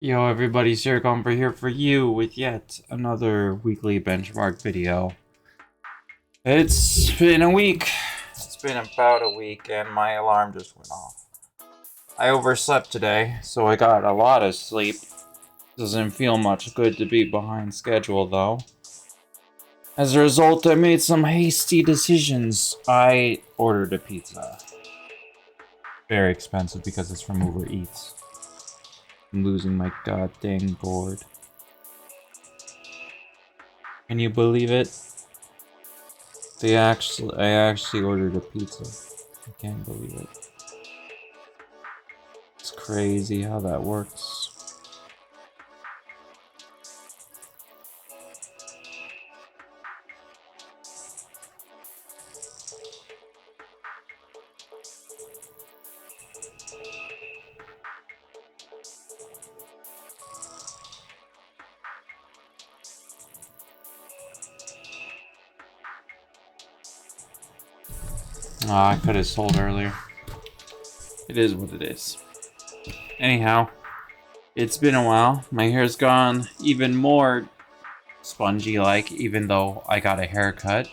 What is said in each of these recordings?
Yo, everybody, Sircomber here for you with yet another weekly benchmark video. It's been a week. It's been about a week, and my alarm just went off. I overslept today, so I got a lot of sleep. Doesn't feel much good to be behind schedule, though. As a result, I made some hasty decisions. I ordered a pizza. Very expensive because it's from Uber Eats. I'm losing my goddamn gourd. Can you believe it? I actually ordered a pizza. I can't believe it. It's crazy how that works. I could have sold earlier. It is what it is. Anyhow, it's been a while. My hair's gone even more spongy-like, even though I got a haircut,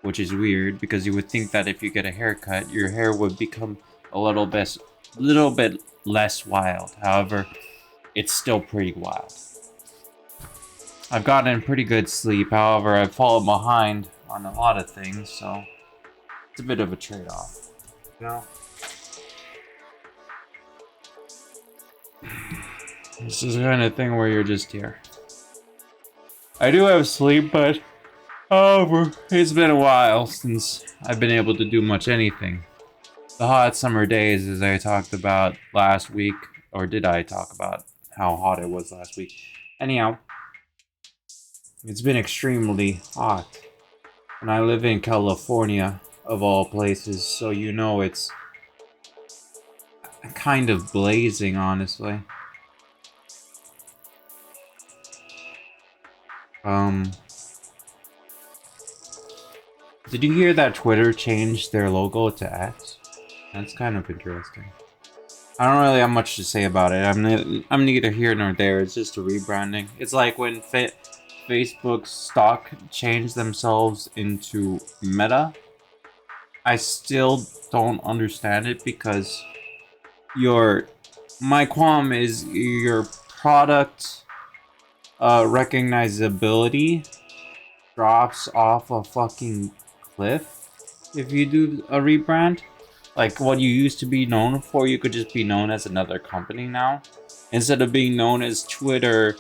which is weird because you would think that if you get a haircut, your hair would become a little bit less wild. However, it's still pretty wild. I've gotten pretty good sleep. However, I've fallen behind on a lot of things, so it's a bit of a trade-off. You know? This is the kind of thing where you're just here. I do have sleep, but however, it's been a while since I've been able to do much anything. The hot summer days, as I talked about last week, or did I talk about how hot it was last week? Anyhow, it's been extremely hot. And I live in California, of all places, so you know it's kind of blazing, honestly. Did you hear that Twitter changed their logo to X? That's kind of interesting. I don't really have much to say about it. I'm neither here nor there. It's just a rebranding. It's like when Facebook's stock changed themselves into Meta. I still don't understand it because my qualm is your product recognizability drops off a fucking cliff if you do a rebrand. Like what you used to be known for, you could just be known as another company now. Instead of being known as Twitter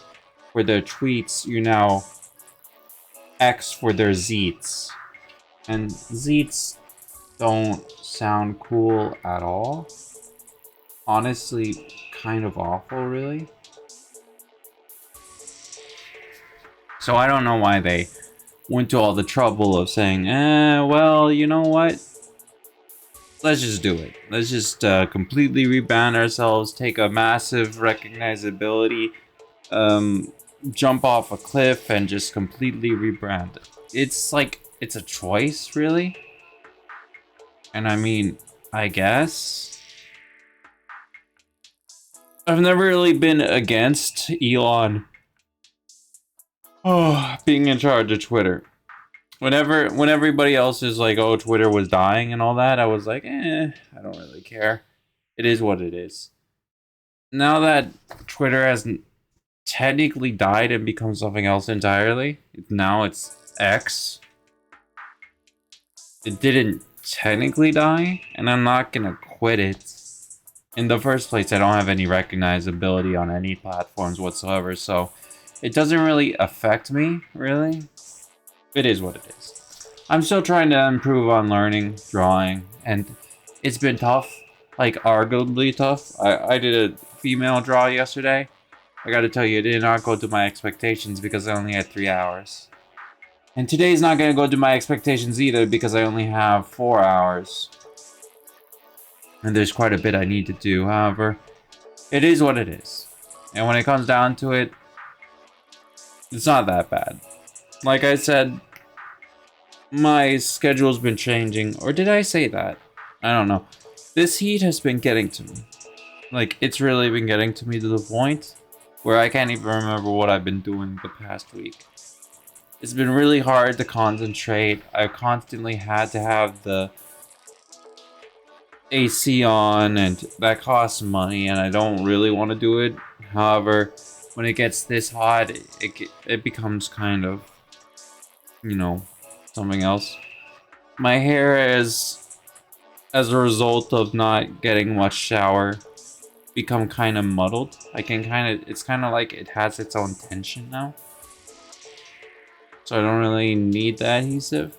for their tweets, you're now X for their Zeets. And Zeets don't sound cool at all. Honestly, kind of awful, really. So I don't know why they went to all the trouble of saying, well, you know what? Let's just do it. Let's just completely rebrand ourselves, take a massive recognizability, jump off a cliff, and just completely rebrand it. It's like, it's a choice, really. And I mean, I guess. I've never really been against Elon being in charge of Twitter. When everybody else is like, oh, Twitter was dying and all that, I was like, I don't really care. It is what it is. Now that Twitter has technically died and become something else entirely, now it's X. It didn't technically die, and I'm not gonna quit it. In the first place, I don't have any recognizability on any platforms whatsoever, so it doesn't really affect me, really. It is what it is. I'm still trying to improve on learning, drawing, and it's been tough. Like, arguably tough. I did a female draw yesterday. I gotta tell you, it did not go to my expectations because I only had 3 hours. And today's not gonna go to my expectations either because I only have 4 hours. And there's quite a bit I need to do, however. It is what it is. And when it comes down to it, it's not that bad. Like I said, my schedule's been changing. Or did I say that? I don't know. This heat has been getting to me. Like, it's really been getting to me to the point where I can't even remember what I've been doing the past week. It's been really hard to concentrate. I constantly had to have the AC on, and that costs money, and I don't really want to do it. However, when it gets this hot, it becomes kind of, you know, something else. My hair is, as a result of not getting much shower, become kind of muddled. It's kind of like it has its own tension now. So I don't really need the adhesive.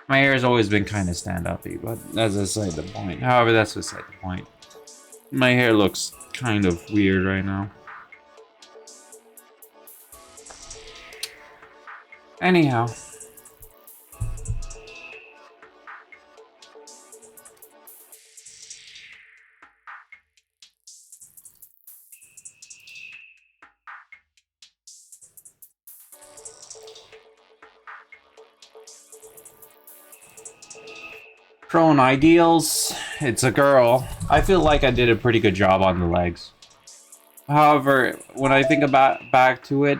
My hair has always been kind of stand-up-y, but that's beside the point. However, that's beside the point. My hair looks kind of weird right now. Anyhow. Prone ideals. It's a girl. I feel like I did a pretty good job on the legs. However, when I think about back to it,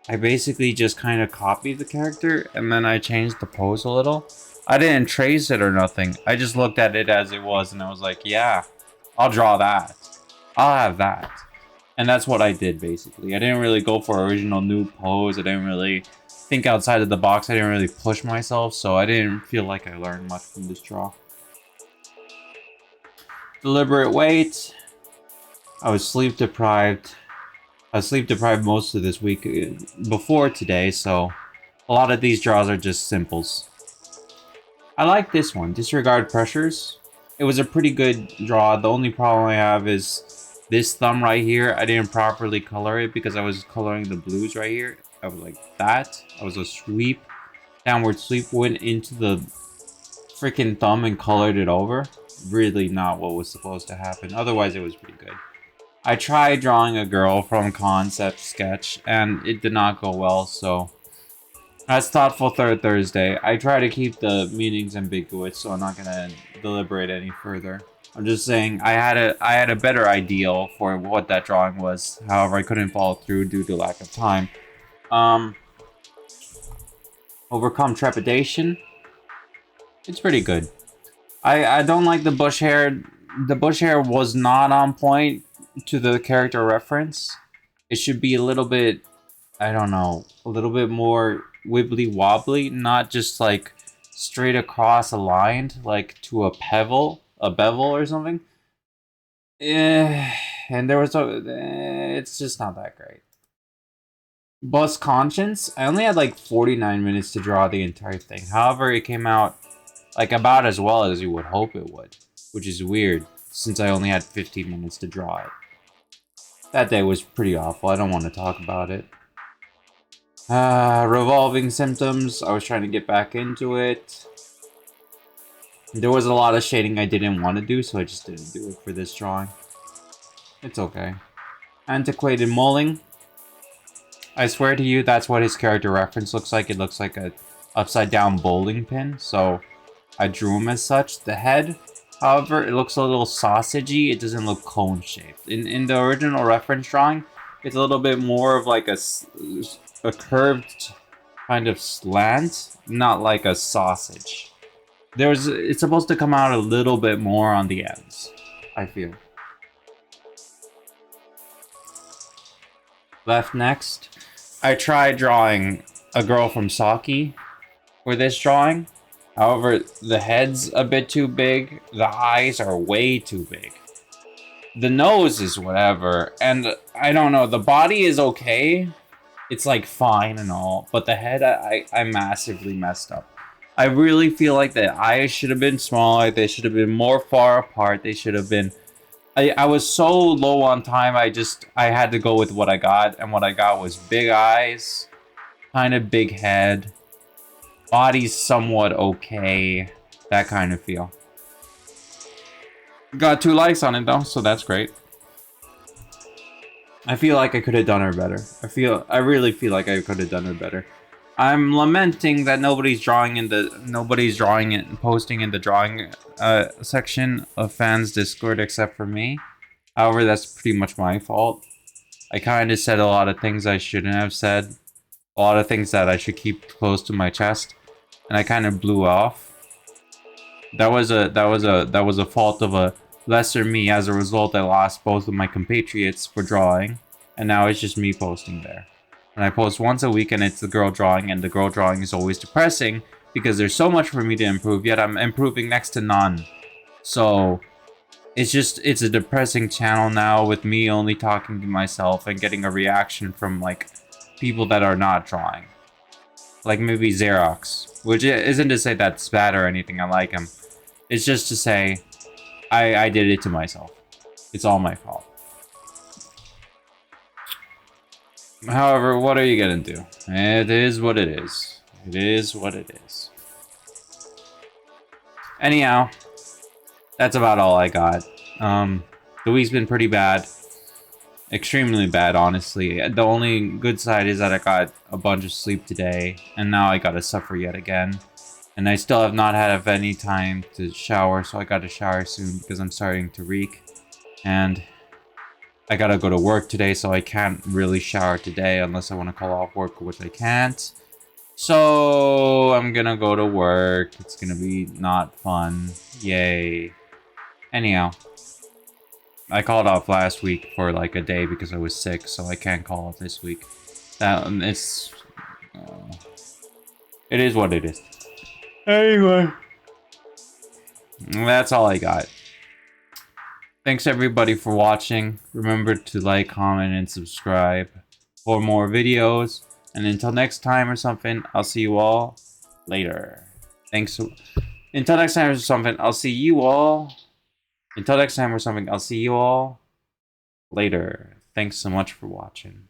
I basically just kind of copied the character and then I changed the pose a little. I didn't trace it or nothing. I just looked at it as it was and I was like, yeah, I'll draw that. I'll have that. And that's what I did basically. I didn't really go for original new pose. I didn't really think outside of the box. I didn't really push myself, so I didn't feel like I learned much from this draw. Deliberate wait. I was sleep deprived. I was sleep deprived most of this week before today, so a lot of these draws are just simples. I like this one, disregard pressures. It was a pretty good draw. The only problem I have is this thumb right here. I didn't properly color it because I was coloring the blues right here. I was like that. I was a sweep, downward sweep, went into the freaking thumb and colored it over. Really not what was supposed to happen. Otherwise, it was pretty good. I tried drawing a girl from concept sketch and it did not go well, so that's Thoughtful Third Thursday. I try to keep the meanings ambiguous, so I'm not gonna deliberate any further. I'm just saying I had a better ideal for what that drawing was. However, I couldn't follow through due to lack of time. Overcome trepidation. It's pretty good. I don't like the bush hair. The bush hair was not on point to the character reference. It should be a little bit, I don't know, a little bit more wibbly wobbly, not just like straight across aligned, like to a bevel or something. And there was it's just not that great. Bus Conscience, I only had like 49 minutes to draw the entire thing. However, it came out like about as well as you would hope it would, which is weird since I only had 15 minutes to draw it. That day was pretty awful. I don't want to talk about it. Revolving symptoms. I was trying to get back into it. There was a lot of shading I didn't want to do, so I just didn't do it for this drawing. It's okay. Antiquated mulling. I swear to you, that's what his character reference looks like. It looks like a upside down bowling pin, so I drew him as such. The head, however, it looks a little sausagey. It doesn't look cone shaped. In the original reference drawing, it's a little bit more of like a curved kind of slant, not like a sausage. It's supposed to come out a little bit more on the ends, I feel. Left next. I tried drawing a girl from Saki for this drawing. However, the head's a bit too big. The eyes are way too big. The nose is whatever. And I don't know, the body is okay. It's like fine and all. But the head, I massively messed up. I really feel like the eyes should have been smaller. They should have been more far apart. They should have been... I was so low on time, I had to go with what I got. And what I got was big eyes, kind of big head, body's somewhat okay, that kind of feel. Got 2 likes on it though, so that's great. I feel like I could have done her better. I really feel like I could have done her better. I'm lamenting that nobody's drawing it and posting in the drawing section of fans Discord except for me. However, that's pretty much my fault. I kind of said a lot of things I shouldn't have said. A lot of things that I should keep close to my chest. And I kind of blew off. That was a fault of a lesser me. As a result, I lost both of my compatriots for drawing. And now it's just me posting there. And I post once a week and it's the girl drawing, and the girl drawing is always depressing because there's so much for me to improve, yet I'm improving next to none. So it's a depressing channel now with me only talking to myself and getting a reaction from like people that are not drawing. Like maybe Xerox, which isn't to say that's bad or anything, I like him. It's just to say I did it to myself. It's all my fault. However, what are you gonna do? It is what it is. It is what it is. Anyhow, that's about all I got. The week's been pretty bad. Extremely bad, honestly. The only good side is that I got a bunch of sleep today, and now I gotta suffer yet again. And I still have not had any time to shower, so I gotta shower soon because I'm starting to reek. And I gotta go to work today, so I can't really shower today unless I want to call off work, which I can't. So I'm gonna go to work. It's gonna be not fun. Yay. Anyhow, I called off last week for like a day because I was sick, so I can't call off this week. It is what it is. Anyway, that's all I got. Thanks everybody for watching. Remember to like, comment, and subscribe for more videos. And until next time or something, I'll see you all later. Thanks. Until next time or something, I'll see you all. Until next time or something, I'll see you all later. Thanks so much for watching.